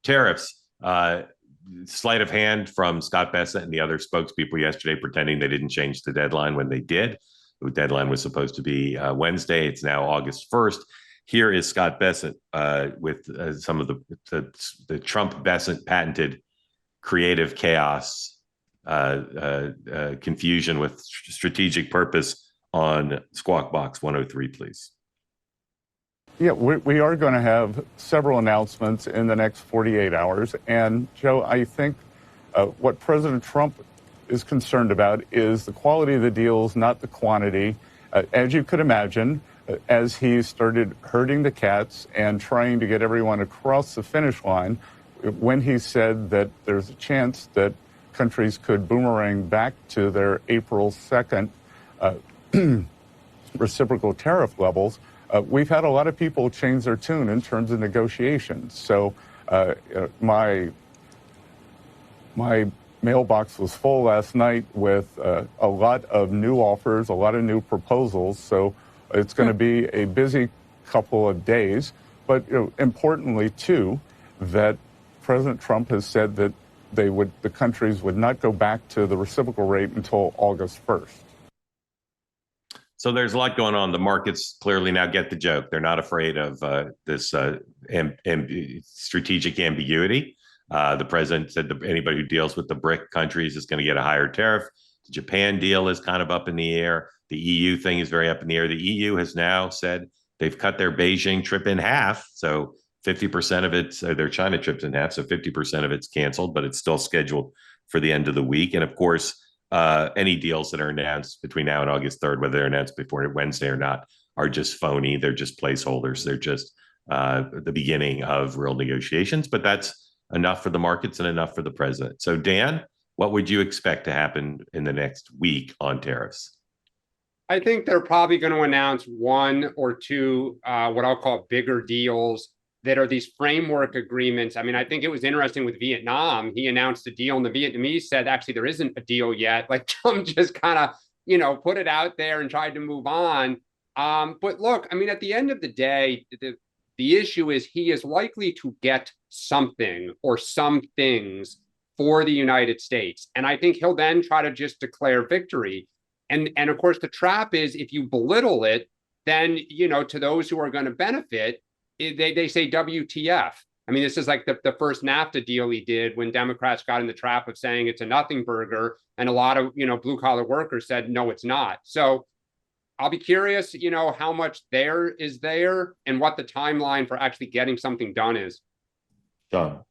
tariffs. Sleight of hand from Scott Bessent and the other spokespeople yesterday, pretending they didn't change the deadline when they did. The deadline was supposed to be Wednesday. It's now August 1st. Here is Scott Bessent with some of the Trump Bessent patented creative chaos, confusion with strategic purpose on Squawk Box 103, please. Yeah, we are going to have several announcements in the next 48 hours. And, Joe, I think what President Trump is concerned about is the quality of the deals, not the quantity. As you could imagine, as he started herding the cats and trying to get everyone across the finish line, when he said that there's a chance that countries could boomerang back to their April 2nd reciprocal tariff levels, we've had a lot of people change their tune in terms of negotiations. So my mailbox was full last night with a lot of new offers, a lot of new proposals. So it's going to be a busy couple of days. But importantly, too, that President Trump has said that the countries would not go back to the reciprocal rate until August 1st. So there's a lot going on. The markets clearly now get the joke. They're not afraid of this strategic ambiguity. The president said that anybody who deals with the BRIC countries is going to get a higher tariff. The Japan deal is kind of up in the air. The EU thing is very up in the air. The EU has now said they've cut their Beijing trip in half. So 50% of it, their China trip's in half. So 50% of it's canceled, but it's still scheduled for the end of the week. And of course, any deals that are announced between now and August 3rd, whether they're announced before Wednesday or not, are just phony. They're just placeholders. They're just the beginning of real negotiations. But that's enough for the markets and enough for the president. So, Dan, what would you expect to happen in the next week on tariffs? I think they're probably going to announce one or two what I'll call bigger deals that are these framework agreements. I mean, I think it was interesting with Vietnam. He announced a deal and the Vietnamese said, actually, there isn't a deal yet. Like Trump just kind of, put it out there and tried to move on. But look, I mean, at the end of the day, the issue is he is likely to get something or some things for the United States. And I think he'll then try to just declare victory. And of course, the trap is if you belittle it, then, to those who are going to benefit, they say WTF. I mean, this is like the first NAFTA deal he did when Democrats got in the trap of saying it's a nothing burger. And a lot of, blue collar workers said, no, it's not. So I'll be curious, how much there is there and what the timeline for actually getting something done is. John.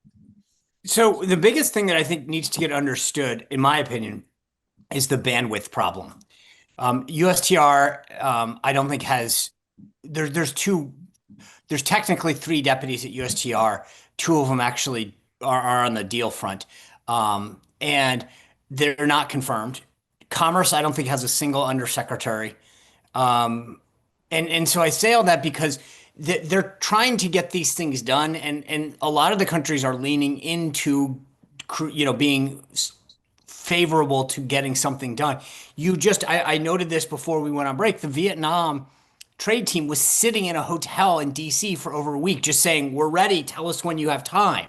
So the biggest thing that I think needs to get understood, in my opinion, is the bandwidth problem. USTR, I don't think there's technically 3 deputies at USTR. 2 of them actually are on the deal front. And they're not confirmed. Commerce, I don't think has a single undersecretary. And so I say all that because they're trying to get these things done. And a lot of the countries are leaning into, being favorable to getting something done. I noted this before we went on break. The Vietnam trade team was sitting in a hotel in DC for over a week, just saying, we're ready. Tell us when you have time.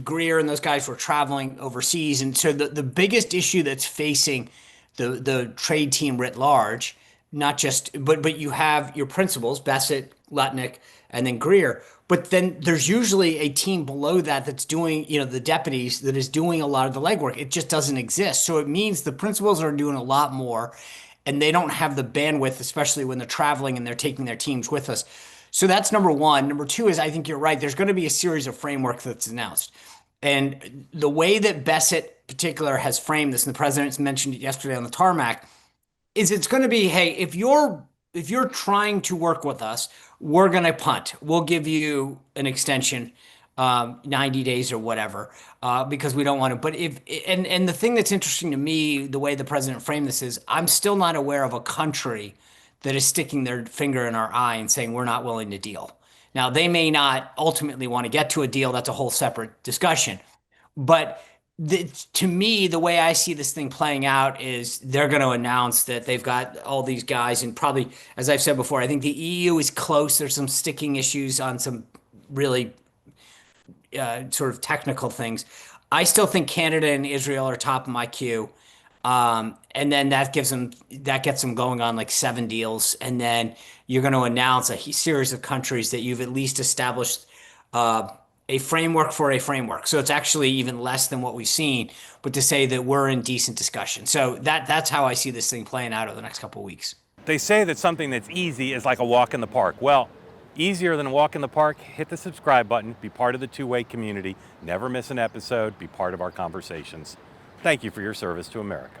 Greer and those guys were traveling overseas. And so the biggest issue that's facing the trade team writ large, not just, but you have your principals, Bessent, Lutnick, and then Greer. But then there's usually a team below that that's doing, the deputies that is doing a lot of the legwork. It just doesn't exist. So it means the principals are doing a lot more and they don't have the bandwidth, especially when they're traveling and they're taking their teams with us. So that's number one. Number two is, I think you're right. There's going to be a series of framework that's announced. And the way that Bessent in particular has framed this, and the president's mentioned it yesterday on the tarmac, is it's going to be, hey, if you're trying to work with us, we're going to punt. We'll give you an extension, 90 days or whatever, because we don't want to. But and the thing that's interesting to me, the way the president framed this is, I'm still not aware of a country that is sticking their finger in our eye and saying we're not willing to deal. Now, they may not ultimately want to get to a deal. That's a whole separate discussion. But to me, the way I see this thing playing out is they're going to announce that they've got all these guys, and probably, as I've said before, I think the EU is close. There's some sticking issues on some really sort of technical things. I still think Canada and Israel are top of my queue. And then that gets them going on like 7 deals. And then you're going to announce a series of countries that you've at least established a framework for a framework. So it's actually even less than what we've seen, but to say that we're in decent discussion. So that's how I see this thing playing out over the next couple of weeks. They say that something that's easy is like a walk in the park. Well, easier than a walk in the park, hit the subscribe button, be part of the two-way community, never miss an episode, be part of our conversations. Thank you for your service to America.